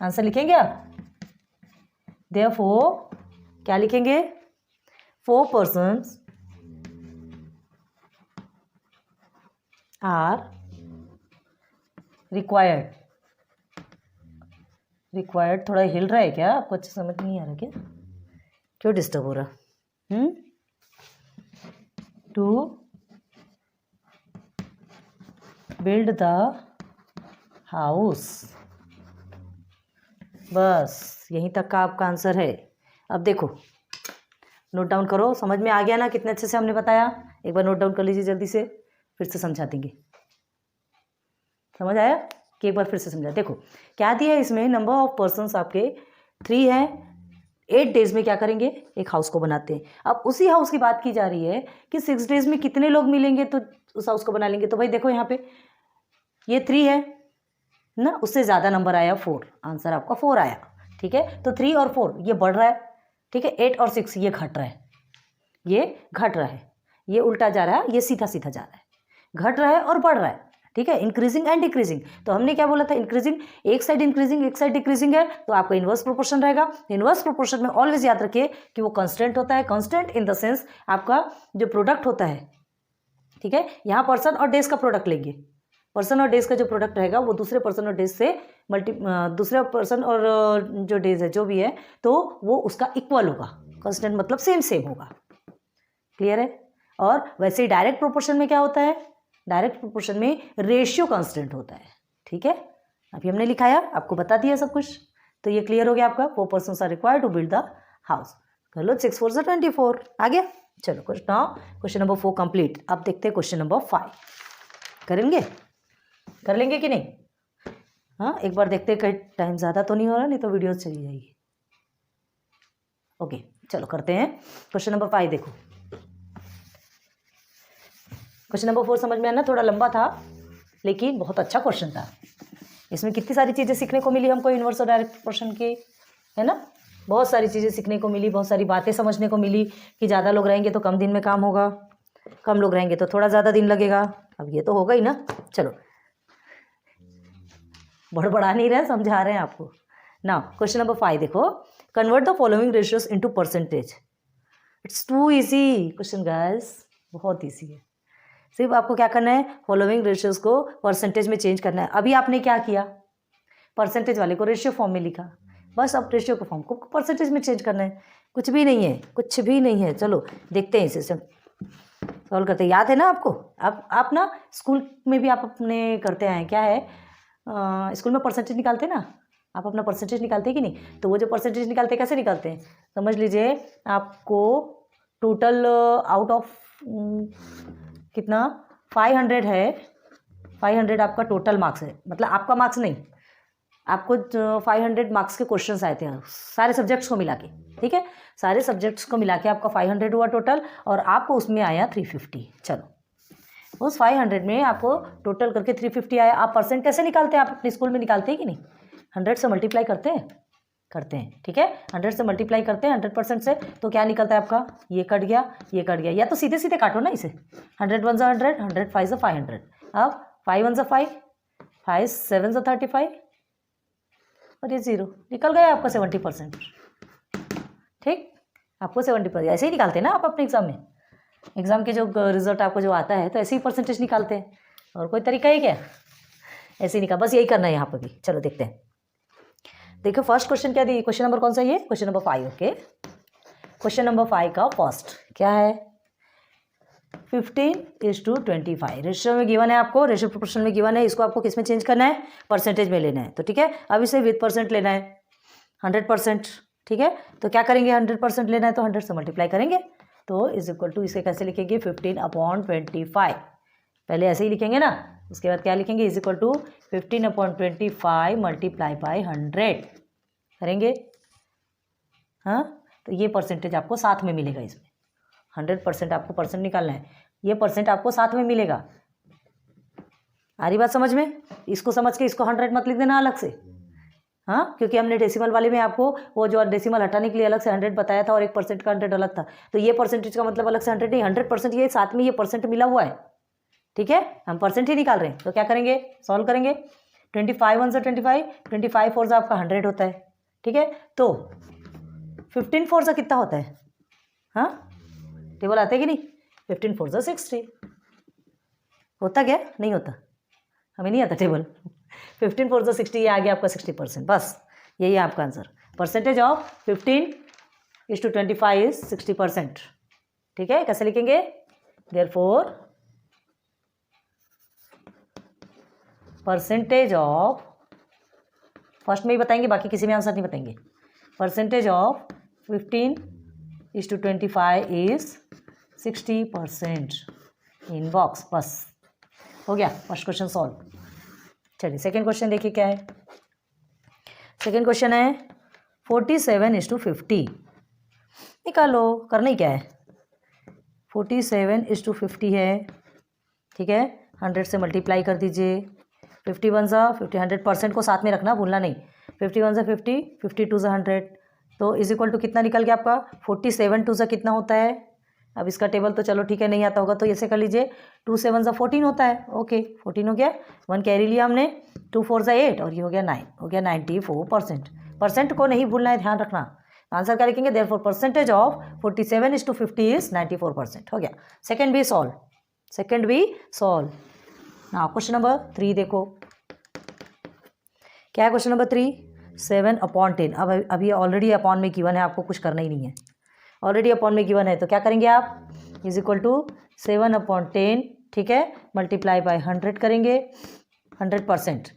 आंसर लिखेंगे आप, देयरफॉर क्या लिखेंगे? 4 persons आर रिक्वायर्ड। थोड़ा हिल रहा है क्या? आपको अच्छा समझ नहीं आ रहा क्या? क्यों डिस्टर्ब हो रहा? To build the house. बस यहीं तक का आपका आंसर है। अब देखो, नोट डाउन करो, समझ में आ गया ना कितने अच्छे से हमने बताया? एक बार नोट डाउन कर लीजिए जल्दी से, फिर से समझा देंगे। समझ आया कि एक बार फिर से समझा? देखो क्या दिया है इसमें, नंबर ऑफ पर्सन्स आपके 3 है। 8 डेज में क्या करेंगे? एक हाउस को बनाते हैं। अब उसी हाउस की बात की जा रही है कि 6 डेज में कितने लोग मिलेंगे तो उस हाउस को बना लेंगे। तो भाई देखो यहाँ पे ये 3 है ना, उससे ज़्यादा नंबर आया 4, आंसर आपका 4 आया। ठीक है, तो 3 और 4 ये बढ़ रहा है। ठीक है, 8 और 6 ये घट रहा है, ये घट रहा है, ये उल्टा जा रहा है, ये सीधा सीधा जा रहा है, घट रहा है और बढ़ रहा है। ठीक है, इंक्रीजिंग एंड डिक्रीजिंग। तो हमने क्या बोला था? इंक्रीजिंग, एक साइड इंक्रीजिंग एक साइड डिक्रीजिंग है, तो आपका इन्वर्स प्रोपोर्शन रहेगा। इन्वर्स प्रोपोर्शन में ऑलवेज याद रखिए कि वो कांस्टेंट होता है। कांस्टेंट इन द सेंस आपका जो प्रोडक्ट होता है, ठीक है, यहाँ पर्सन और डेज का प्रोडक्ट लेंगे, पर्सन और डेज का जो प्रोडक्ट रहेगा वो दूसरे पर्सन और डेज से दूसरे पर्सन और जो डेज है जो भी है, तो वो उसका इक्वल होगा। कांस्टेंट मतलब सेम होगा। क्लियर है? और वैसे ही डायरेक्ट प्रोपोर्शन में क्या होता है? डायरेक्ट प्रोपोर्शन में रेशियो कांस्टेंट होता है। ठीक है, अभी हमने लिखाया, आपको बता दिया सब कुछ, तो ये क्लियर हो गया आपका। 4 persons are required to build the house. कर लो, 6 4 24 आ गया। चलो क्वेश्चन नंबर 4 कंप्लीट। अब देखते हैं क्वेश्चन नंबर 5 करेंगे, कर लेंगे कि नहीं? हाँ, एक बार देखते हैं कहीं टाइम ज़्यादा तो नहीं हो रहा, नहीं तो वीडियो चली जाएगी। ओके, चलो करते हैं क्वेश्चन नंबर 5। देखो क्वेश्चन नंबर 4 समझ में आना, थोड़ा लंबा था लेकिन बहुत अच्छा क्वेश्चन था। इसमें कितनी सारी चीज़ें सीखने को मिली हमको इन्वर्स और डायरेक्ट प्रोपोर्शन की, है ना? बहुत सारी चीज़ें सीखने को मिली, बहुत सारी बातें समझने को मिली कि ज़्यादा लोग रहेंगे तो कम दिन में काम होगा, कम लोग रहेंगे तो थोड़ा ज़्यादा दिन लगेगा। अब ये तो होगा ही ना। चलो, बड़बड़ा नहीं रहे, समझा रहे हैं आपको ना। क्वेश्चन नंबर 5 देखो, convert the following ratios into percentage. It's too easy question guys, बहुत ईजी है। सिर्फ आपको क्या करना है? फॉलोइंग रेशियोज को परसेंटेज में चेंज करना है। अभी आपने क्या किया? परसेंटेज वाले को रेशियो फॉर्म में लिखा, बस अब रेशियो के फॉर्म को परसेंटेज में चेंज करना है। कुछ भी नहीं है, कुछ भी नहीं है। चलो देखते हैं इसे सॉल्व करते हैं। याद है ना आपको? आप ना स्कूल में भी आप अपने करते आए, क्या है, स्कूल में परसेंटेज निकालते हैं ना, आप अपना परसेंटेज निकालते हैं कि नहीं? तो वो जो परसेंटेज निकालते हैं कैसे निकालते हैं? समझ लीजिए आपको टोटल आउट ऑफ कितना 500 है, 500 आपका टोटल मार्क्स है, मतलब आपका मार्क्स नहीं, आपको 500 मार्क्स के क्वेश्चंस आए थे सारे सब्जेक्ट्स को मिला के। ठीक है, सारे सब्जेक्ट्स को मिला के आपका 500 हुआ टोटल, और आपको उसमें आया 350। चलो, उस 500 में आपको टोटल करके 350 आया। आप परसेंट कैसे निकालते हैं? आप अपने स्कूल में निकालते हैं कि नहीं? 100 से मल्टीप्लाई करते हैं, करते हैं। ठीक है, 100 से मल्टीप्लाई करते हैं 100% से, तो क्या निकलता है आपका? ये कट गया, ये कट गया, या तो सीधे सीधे काटो ना इसे। 100 1 ज़ा 100, 100 5 ज़ा 500। अब 5 1 ज़ा 5, 5 7 ज़ा 35, और ये 0 निकल गया आपका 70%। ठीक, आपको 70% ऐसे ही निकालते हैं ना आप अपने एग्जाम में। एग्जाम के जो रिजल्ट आपको जो आता है तो ऐसे ही परसेंटेज निकालते हैं, और कोई तरीका है क्या? ऐसे ही निकाल, बस यही करना है यहाँ पर भी। चलो देखते हैं। देखो फर्स्ट क्वेश्चन क्या दी, क्वेश्चन नंबर कौन सा? ये question number 5। Okay, question number 5 का फर्स्ट क्या है? 15:25 रेशियो में गिवन है आपको, रेशियो प्रोपोर्शन में गिवन है। इसको आपको किस में चेंज करना है? परसेंटेज में लेना है। तो ठीक है, अब इसे विद परसेंट लेना है, 100%। ठीक है, तो क्या करेंगे? 100% लेना है तो 100 से मल्टीप्लाई करेंगे, तो इज इक्वल टू, इसे कैसे लिखेंगे? 15/25। पहले ऐसे ही लिखेंगे ना, उसके बाद क्या लिखेंगे? Is equal to 15/25 multiply by 100 करेंगे। हाँ, तो ये परसेंटेज आपको साथ में मिलेगा इसमें। 100% आपको परसेंट निकालना है, ये परसेंट आपको साथ में मिलेगा। आ रही बात समझ में? इसको समझ के इसको 100 मत लिख देना अलग से, हाँ, क्योंकि हमने डेसिमल वाले में आपको वो जो डेसिमल हटाने के लिए अलग से 100 बताया था और 1% का 100 अलग था, तो ये परसेंटेज का मतलब अलग से 100 नहीं, 100% ये साथ में ये परसेंट मिला हुआ है। ठीक है, हम परसेंट ही निकाल रहे हैं, तो क्या करेंगे, सॉल्व करेंगे। 25 1 से 25, 25 4 से आपका 100 होता है। ठीक है, तो 15 4 से कितना होता है? हाँ, टेबल आते कि नहीं? 15 4 से 60 होता क्या? नहीं होता, हमें नहीं आता टेबल। 15 4 से 60, ये आ गया आपका 60%। बस यही है आपका आंसर। Percentage of 15:25 is 60%। ठीक है, कैसे लिखेंगे? देयरफॉर परसेंटेज ऑफ, फर्स्ट में ही बताएंगे, बाकी किसी में आंसर नहीं बताएंगे। Percentage of 15:25 is 60% in box. बस हो गया फर्स्ट क्वेश्चन सॉल्व। चलिए सेकेंड क्वेश्चन देखिए क्या है। सेकेंड क्वेश्चन है 47:50। निकालो, करना ही क्या है, 47:50 है। ठीक है, 100 से मल्टीप्लाई कर दीजिए। 51 सा 50, 100% को साथ में रखना, भूलना नहीं। 51 से 50, 52 से 100, तो इज इक्वल टू कितना निकल गया आपका? 47 2 से कितना होता है? अब इसका टेबल तो चलो ठीक है नहीं आता होगा, तो ऐसे कर लीजिए। 2 7 से 14 होता है। ओके, 14 हो गया, 1 कैरी लिया हमने। 2 4 से 8 और ये हो गया 9, हो गया 94%। परसेंट को नहीं भूलना है, ध्यान रखना। आंसर क्या लिखेंगे? Therefore percentage of 47:50 is 94%। हो गया, सेकेंड भी सॉल्व, सेकेंड भी सॉल्व। ना क्वेश्चन नंबर 3 देखो क्या है। Question number 3, 7/10। अब अभी ऑलरेडी अपॉन में गिवन है, आपको कुछ करना ही नहीं है, ऑलरेडी अपॉन में गिवन है, तो क्या करेंगे आप? Is equal to 7/10। ठीक है, मल्टीप्लाई बाय 100 करेंगे। 100%,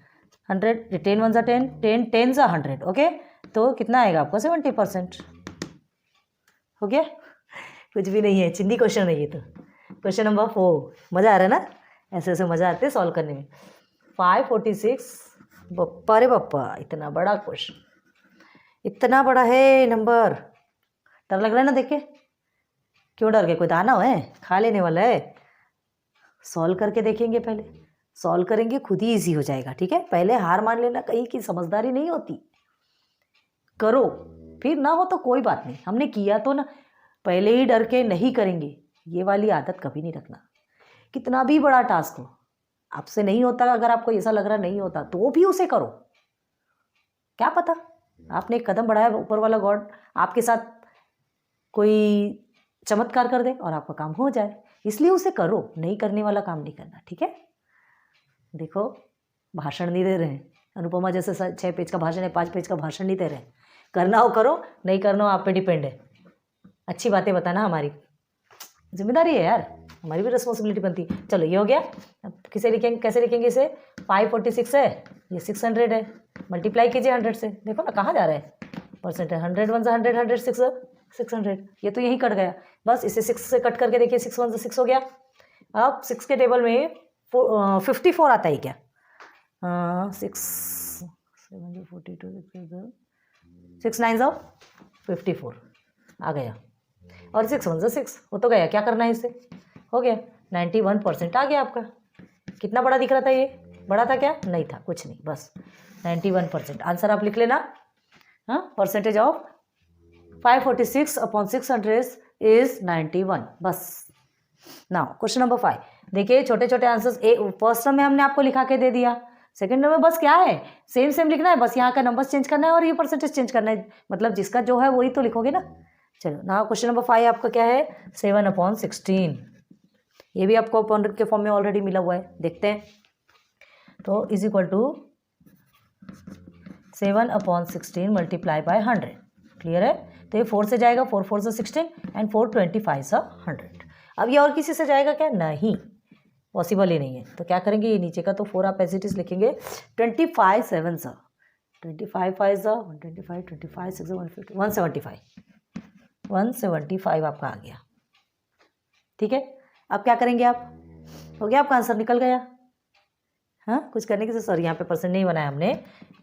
100 10 1 10, 10 10 100। ओके, तो कितना आएगा आपको? 70%। हो गया, कुछ भी नहीं है, चिंदी क्वेश्चन है ये तो। क्वेश्चन नंबर 4, मज़ा आ रहा है ना? ऐसे ऐसे मज़ा आते हैं सॉल्व करने में। 546, बप्पा रे बप्पा, इतना बड़ा क्वेश्चन, इतना बड़ा है नंबर। डर लग रहा है ना देख के? क्यों डर गए? कोई दाना है खा लेने वाला है? सॉल्व करके देखेंगे, पहले सॉल्व करेंगे, खुद ही इजी हो जाएगा। ठीक है, पहले हार मान लेना, कहीं की समझदारी नहीं होती। करो, फिर ना हो तो कोई बात नहीं, हमने किया तो ना, पहले ही डर के नहीं करेंगे, ये वाली आदत कभी नहीं रखना। कितना भी बड़ा टास्क हो, आपसे नहीं होता, अगर आपको ऐसा लग रहा नहीं होता तो भी उसे करो। क्या पता आपने एक कदम बढ़ाया, ऊपर वाला गॉड आपके साथ कोई चमत्कार कर दे और आपका काम हो जाए, इसलिए उसे करो, नहीं करने वाला काम नहीं करना। ठीक है, देखो भाषण नहीं दे रहे हैं, अनुपमा जैसे 6 पेज का भाषण है, 5 पेज का भाषण नहीं दे रहे हैं। करना हो करो, नहीं करना हो आप पे डिपेंड है। अच्छी बातें बताना हमारी जिम्मेदारी है यार, हमारी भी रिस्पॉन्सिबिलिटी बनती है। चलो ये हो गया, अब किसे लिखेंगे, कैसे लिखेंगे इसे? 546 है, ये 600 है, मल्टीप्लाई कीजिए 100 से। देखो ना कहाँ जा रहा है परसेंट, 100 1 से 100, 100 6 600, ये तो यहीं कट गया। बस इसे 6 से कट करके देखिए, 6 1 से 6 हो गया। अब 6 के टेबल में 54 आता है क्या? 6 7 42 6 9 54 आ गया, और 6 1 से 6 हो तो गया। क्या करना है इसे? हो गया, 91% आ गया आपका। कितना बड़ा दिख रहा था ये? बड़ा था क्या? नहीं था, कुछ नहीं, बस 91%। आंसर आप लिख लेना। हाँ, परसेंटेज ऑफ 546/600 इज 91। बस नाउ क्वेश्चन नंबर 5 देखिए, छोटे छोटे आंसर्स। फर्स्ट में हमने आपको लिखा के दे दिया, सेकंड में बस क्या है, सेम सेम लिखना है, बस यहाँ का नंबर्स चेंज करना है और ये परसेंटेज चेंज करना है, मतलब जिसका जो है वही तो लिखोगे ना। चलो ना, क्वेश्चन नंबर 5 आपका क्या है? 7/16। ये भी आपको अपॉन के फॉर्म में ऑलरेडी मिला हुआ है, देखते हैं। तो is equal to 7/16 multiply by 100। Clear है? तो ये 4 से जाएगा, 4 4 से 16 एंड 4 25 100। अब ये और किसी से जाएगा क्या? नहीं, पॉसिबल ही नहीं है। तो क्या करेंगे, ये नीचे का तो 4 आप एज इट इज लिखेंगे। 25 7 सा 25 5 सा 125, 25 6 150, 175 आपका आ गया। ठीक है, अब क्या करेंगे आप? हो गया आपका आंसर, निकल गया। हाँ, कुछ करने की, सॉरी यहाँ पे परसेंट नहीं बनाया हमने,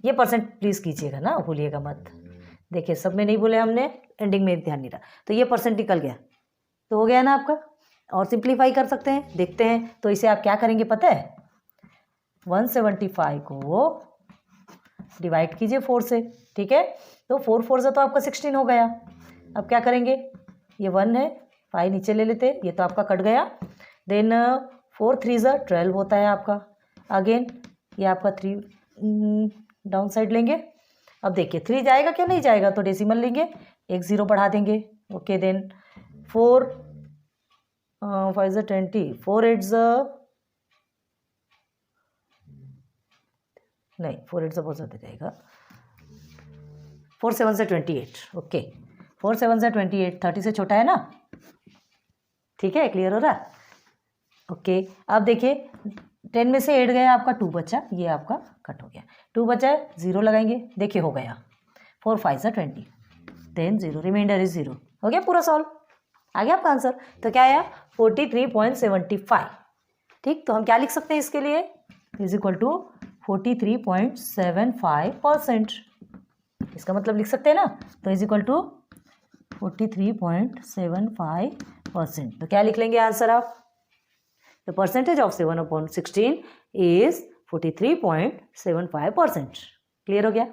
ये परसेंट प्लीज़ कीजिएगा ना, भूलिएगा मत। देखिए सब में नहीं बोले हमने, एंडिंग में ध्यान नहीं रहा, तो ये परसेंट निकल गया, तो हो गया ना आपका। और सिंप्लीफाई कर सकते हैं, देखते हैं। तो इसे आप क्या करेंगे पता है, 175 को डिवाइड कीजिए 4 से, ठीक है। तो 4 4 से तो आपका 16 हो गया। अब क्या करेंगे, ये 1 है, 5 नीचे ले लेते, ये तो आपका कट गया। देन 4 3 12 होता है आपका। अगेन ये आपका 3 डाउन साइड लेंगे। अब देखिए 3 जाएगा क्या, नहीं जाएगा, तो डेसिमल लेंगे, एक 0 बढ़ा देंगे। ओके, देन 4 5 20, 4 8 नहीं, 4 8 बहुत ज़्यादा जाएगा, 4 7 28। ओके, 4 7 28, 30 से छोटा है ना, ठीक है, क्लियर हो रहा। ओके, अब देखिए 10 में से 8 गया, आपका 2 बचा, ये आपका कट हो गया, 2 बचा है, 0 लगाएंगे, देखिए हो गया, 4 5 20, देन 0, रिमाइंडर इज 0, हो गया पूरा सॉल्व, आ गया आपका आंसर। तो क्या आया, 43.75, ठीक। तो हम क्या लिख सकते हैं इसके लिए, इज इक्वल टू 43.75%, इसका मतलब लिख सकते हैं ना। तो इज इक्वल टू 43.75%, तो क्या लिख लेंगे आंसर आप, the percentage of 7/16 is 43.75%। Clear हो गया,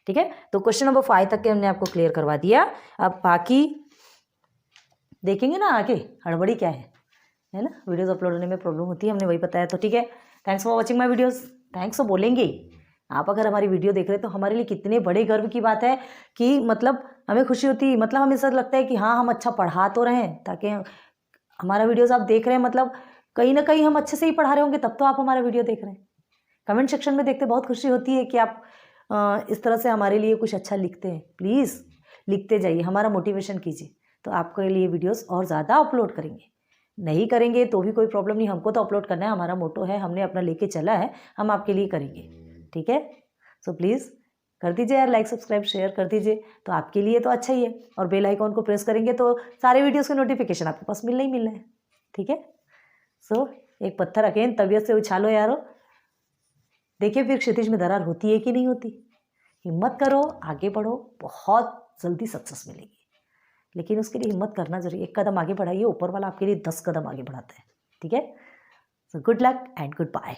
ठीक है। तो क्वेश्चन नंबर 5 तक के हमने आपको क्लियर करवा दिया। अब बाकी देखेंगे ना आगे, हड़बड़ी क्या है ना, वीडियोस अपलोड होने में प्रॉब्लम होती है, हमने वही बताया। तो ठीक है, thanks for watching my videos. Thanks तो बोलेंगे आप, अगर हमारी वीडियो देख रहे हैं तो हमारे लिए कितने बड़े गर्व की बात है कि मतलब हमें खुशी होती है, मतलब हमें ऐसा लगता है कि हाँ हम अच्छा पढ़ा तो रहे हैं, ताकि हमारा वीडियोस आप देख रहे हैं, मतलब कहीं ना कहीं हम अच्छे से ही पढ़ा रहे होंगे, तब तो आप हमारा वीडियो देख रहे हैं। कमेंट सेक्शन में देखते बहुत खुशी होती है कि आप इस तरह से हमारे लिए कुछ अच्छा लिखते हैं। प्लीज़ लिखते जाइए, हमारा मोटिवेशन कीजिए, तो आपके लिए वीडियोस और ज़्यादा अपलोड करेंगे। नहीं करेंगे तो भी कोई प्रॉब्लम नहीं, हमको तो अपलोड करना है, हमारा मोटो है, हमने अपना लेके चला है, हम आपके लिए करेंगे, ठीक है। सो प्लीज़ कर दीजिए यार, लाइक सब्सक्राइब शेयर कर दीजिए, तो आपके लिए तो अच्छा ही है। और बेल आइकॉन को प्रेस करेंगे तो सारे वीडियोज़ के नोटिफिकेशन आपके पास मिलना ही मिलना है, ठीक है। सो एक पत्थर अकेन तबीयत से उछालो यारो, देखिए फिर क्षितिज में दरार होती है कि नहीं होती। हिम्मत करो, आगे बढ़ो, बहुत जल्दी सक्सेस मिलेगी, लेकिन उसके लिए हिम्मत करना जरूरी। एक कदम आगे बढ़ाइए, ऊपर वाला आपके लिए 10 कदम आगे बढ़ाता है, ठीक है। So good luck and good bye.